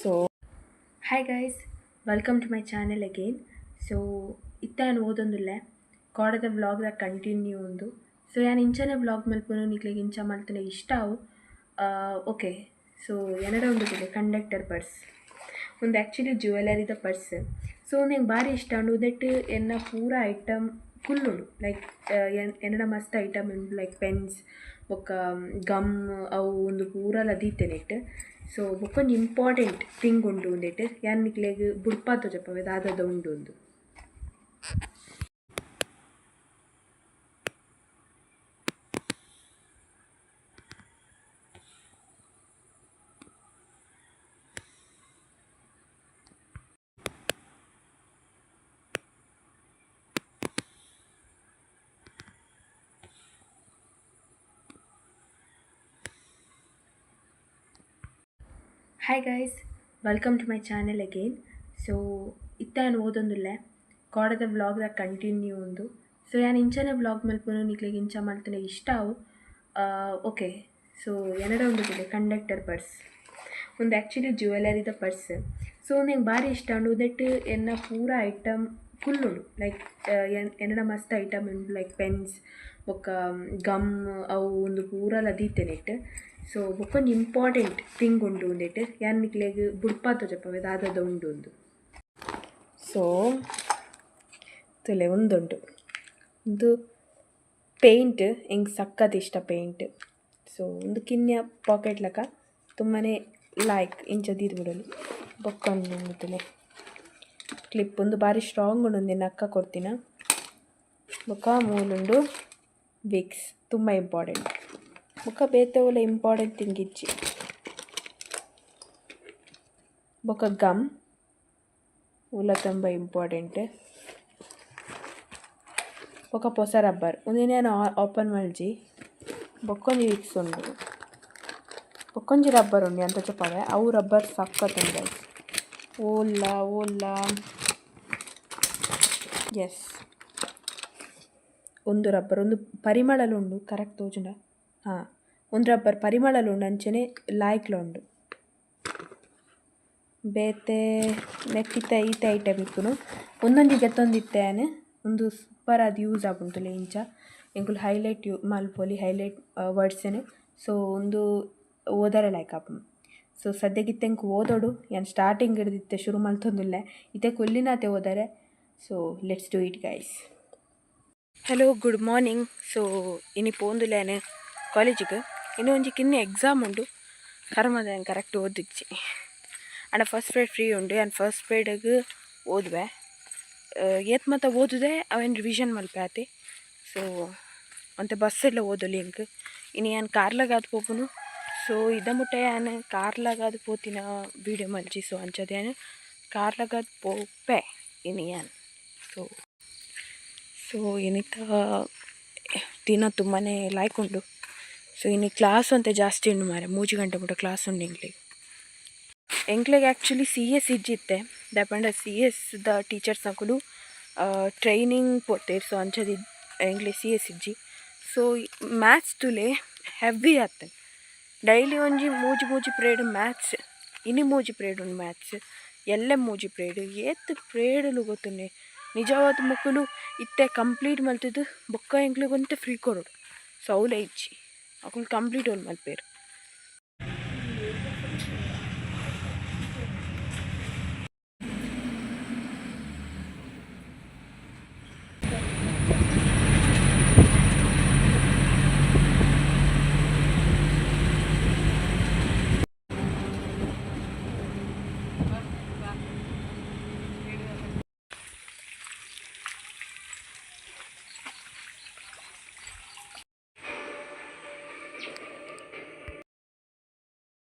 So, hi guys, welcome to my channel again. So, ಇತ್ತಾನು ಓದೊಂದುಲ್ಲೆ ಕೋಡದ ವ್ಲಾಗ್ದ ಕಂಟಿನ್ಯೂ ಉಂದು. ಸೊ ಯಾನ್ ಇಂಚನೆ ವ್ಲಾಗ್ ಮಲ್ಪುನು ನಿಕ್ಲೆಗ್ ಇಂಚ ಮಲ್ತುನೆ ಇಷ್ಟ ಅವು. ಓಕೆ, ಸೊ ಎನ್ನಡ ಉಂಡುದಿಲ್ಲ ಕಂಡಕ್ಟರ್ ಪರ್ಸ್ ಒಂದು ಆ್ಯಕ್ಚುಲಿ ಜ್ಯುವೆಲರಿದ ಪರ್ಸ್. ಸೊ ನಂಗೆ ಭಾರಿ ಇಷ್ಟ ಉಂಡು ಉದೆಟ್ ಎನ್ನ ಪೂರ ಐಟಮ್ ಫುಲ್ ಉಂಡು. ಲೈಕ್ ಎನ್ನಡ ಮಸ್ತ್ ಐಟಮ್ ಉಂಡು, ಲೈಕ್ ಪೆನ್ಸ್ ಬೊಕ್ಕ ಗಮ್ ಅವು ಒಂದು ಪೂರ ಲದೀತೆನೆಟ್. ಸೊ ಬೊಕ್ಕೊಂಜಿ ಇಂಪಾರ್ಟೆಂಟ್ ಥಿಂಗ್ ಉಂಡು ಉಂದೆಟ್ ಯಾನ್ ನಿಕ್ಲೆಗ್ ಬುಡ್ಪಾತ ಜಪ್ಪವೆ ದಾದದ ಉಂಡು ಒಂದು. Hi guys, welcome to my channel again. So ಇತ್ತಾನು ಓದೊಂದುಲ್ಲೆ ಕೋಡದ ವ್ಲಾಗ್ದ ಕಂಟಿನ್ಯೂ ಉಂದು. ಸೊ ಯಾನ್ ಇಂಚನೆ ವ್ಲಾಗ್ ಮಲ್ಪುನು ನಿಕ್ಲೆಗ್ ಇಂಚ ಮಲ್ತುನೆ ಇಷ್ಟ ಅವು. ಓಕೆ, ಸೊ ಎನ್ನಡ ಉಂಡುದಿಲ್ಲ ಕಂಡಕ್ಟರ್ ಪರ್ಸ್ ಒಂದು ಆ್ಯಕ್ಚುಲಿ ಜ್ಯುವೆಲರಿದ ಪರ್ಸ್. ಸೊ ನಂಗೆ ಭಾರಿ ಇಷ್ಟ ಉಂಡು ಉದೆಟ್ ಎನ್ನ ಪೂರ ಐಟಮ್ ಫುಲ್ ಉಂಡು. ಲೈಕ್ ಎನ್ನಡ ಮಸ್ತ್ ಐಟಮ್ ಉಂಡು, ಲೈಕ್ ಪೆನ್ಸ್ ಬೊಕ್ಕ ಗಮ್ ಅವು ಒಂದು ಪೂರ ಲದೀತೆನೆಟ್. ಸೊ ಬೊಕ್ಕೊಂಜಿ ಇಂಪಾರ್ಟೆಂಟ್ ಥಿಂಗ್ ಉಂಡು ಉಂದೆಟ್ ಯಾನ್ ನಿಕ್ಲೆಗ್ ಬುಡ್ಪಾತ ಜಪ್ಪವೆ ದಾದದ ಉಂಡು ಒಂದು. ಸೊ ತುಲೆ ಒಂದುಂಟು ಇದು ಪೇಂಟ್, ಹಿಂಗೆ ಸಕ್ಕತ್ ಇಷ್ಟ ಪೇಂಟ್. ಸೊ ಒಂದು ಕಿನ್ಯ ಪಾಕೆಟ್ ಲಕ ತುಂಬಾ ಲೈಕ್ ಇಂಚದೀದು ಬಿಡಲು ಬೊಕ್ಕೊಂದು ತುಲೆ ಕ್ಲಿಪ್ ಒಂದು ಭಾರಿ ಸ್ಟ್ರಾಂಗ್ ಉಂಡು, ಒಂದು ನಕ್ಕ ಕೊಡ್ತೀನ. ಬೊಕ್ಕ ಮೂಲುಂಡು ವಿಕ್ಸ್, ತುಂಬ ಇಂಪಾರ್ಟೆಂಟ್. ಬೊಕ್ಕ ಬೇತೆ ಒಳ್ಳೆ ಇಂಪಾರ್ಟೆಂಟ್ ಥಿಂಗ್ ಇಚ್ಚಿ ಬೊಕ್ಕ ಗಮ್ ಉಲ್ಲ ತುಂಬ ಇಂಪಾರ್ಟೆಂಟ್. ಬೊಕ್ಕ ಪೊಸ ರಬ್ಬರ್ ಒಂದಿನ ನಾನು ಓಪನ್ ಮಲ್ಜಿ ಬೊಕ್ಕೊಂಜಿ ವಿಕ್ಸ್ ಉಂಡು, ಬೊಕ್ಕೊಂಜಿ ರಬ್ಬರ್ ಉಂಡು ಅಂತ ಚೊಪ್ಪವೆ ಅವು ರಬ್ಬರ್ ಸಕ್ಕತ್ ಉಂಡು. ಓಲ್ಲ ಎಸ್ ಒಂದು ರಬ್ಬರ್ ಒಂದು ಪರಿಮಳಲು ಉಂಡು, ಕರೆಕ್ಟ್ ತೋಜುಂಡ. ಹಾಂ, ಒಂದು ರಬ್ಬರ್ ಪರಿಮಳಲು ಉಂಡು ಅಂಚನೆ ಲಾಯ್ಕ್ಲ ಉಂಡು. ಬೇತೆ ನೆಟ್ಟಿತ್ತ ಈತ ಐಟಮ್ ಇಪ್ಪುನು ಒಂದೊಂದು ಗೆತ್ತೊಂದಿತ್ತೇನೆ ಒಂದು ಸೂಪರ್ ಅದು ಯೂಸ್ ಆಗುಂಟುಲೆ ಇಂಚ ಎಂಕುಲು ಹೈಲೈಟ್ ಮಲ್ಪೊಲಿ ಹೈಲೈಟ್ ವರ್ಡ್ಸೇನೆ. ಸೊ ಒಂದು ಓದರೆ ಲೈಕ್ ಆಪುನು. ಸೊ ಸದ್ಯಗಿತ್ತ ಎಂಕು ಓದೋಡು ಯಾನ್ ಸ್ಟಾರ್ಟಿಂಗ್ ಹಿಡ್ದಿತ್ತೆ ಶುರು ಮಲ್ತೊಂದುಲ್ಲೆ ಇತ್ತೆ ಕೊಲ್ಲಿನಾತೆ ಓದರೆ. So let's do it guys. Hello, good morning. So ಇನಿ ಪೋಂದುಲೇನೆ ಕಾಲೇಜಿಗೆ. ಇನ್ನೂ ಒಂಜಿ ಕಿನ್ನೆ ಎಕ್ಸಾಮ್ ಉಂಡು, ಕರ್ಮದ ಕರೆಕ್ಟ್ ಓದಿಚ್ಚಿ ಆಂಡ ಫಸ್ಟ್ ಪೀರಿಯಡ್ ಫ್ರೀ ಉಂಡು. ಆ್ಯಂಡ್ ಫಸ್ಟ್ ಪೀರಿಯಡ್ಗೆ ಓದುವೆ ಏತ್ ಮಾತ ಓದುದೆ ಅವೇನು ರಿವಿಷನ್ ಮಲ್ಪೆ. ಸೊ ಮತ್ತು ಬಸ್ಸೆಲ್ಲ ಓದಲಿ ಇಂಕ್ ಇನ್ನು ಯಾನ್ ಕಾರ್ಲಾಗಾದು ಪೋಪುನು. ಸೊ ಇದ ಮುಟ್ಟೆ ಯಾನ್ ಕಾರ್ಲಾಗಾದು ಪೋತಿನ ವೀಡಿಯೋ ಮಲ್ಚಿ. ಸೊ ಅಂಚದ ಯಾನ್ ಕಾರ್ಲಾಗಾದು ಪೋಪೆ ಇನ್ನು ಯಾನ್. ಸೊ ಏನಿತ್ತ ದಿನ ತುಂಬಾ ಲೈಕ್ ಉಂಡು. ಸೊ ಇನ್ನು ಕ್ಲಾಸ್ ಅಂತ ಜಾಸ್ತಿ ಉಂಡು ಮಾರೆ, 3 ಗಂಟೆ ಮುಟ್ಟ ಕ್ಲಾಸ್ ಉಂಡು ಎಂಕ್ಲೆಗೆ ಆ್ಯಕ್ಚುಲಿ CS ಇಜ್ಜಿತ್ತೆ ದಯಪಂಡ CS ದ ಟೀಚರ್ಸ್ ನಕುಲು ಟ್ರೈನಿಂಗ್ ಪೋತೇರು. ಸೊ ಅಂಚದಿ ಎಂಕ್ಲೆ CS ಇಜ್ಜಿ. ಸೊ ಮ್ಯಾಥ್ಸ್ ತುಲೆ ಹೆವಿ ಆತನ್ ಡೈಲಿ ಒಂಜಿ ಮೂಜಿ ಪ್ರೇಡ್ ಮ್ಯಾಥ್ಸ್. ಇನಿ ಮೂಜಿ ಪ್ರೇಡ್ ಉಂಡು ಮ್ಯಾಥ್ಸ್, ಎಲ್ಲೆ ಮೂಜಿ ಪ್ರೇಡ್ ಏತ್ ಪ್ರೇಡಲು ಗೊತ್ತುಂಡೆ ನಿಜವಾದ ಮಕ್ಕಳು ಇತ್ತೆ ಕಂಪ್ಲೀಟ್ ಮಲ್ತಿದ್ದು ಬೊಕ್ಕ ಎಂಕ್ಲಿಗೆ ಒಂತೆ ಫ್ರೀ ಕೊಡೋಡು. ಸೊ ಅವಲೇ ಇಚ್ಚಿ ಅಕುಲು ಕಂಪ್ಲೀಟ್ ಅವ್ರು ಮಲ್ಪೇರು.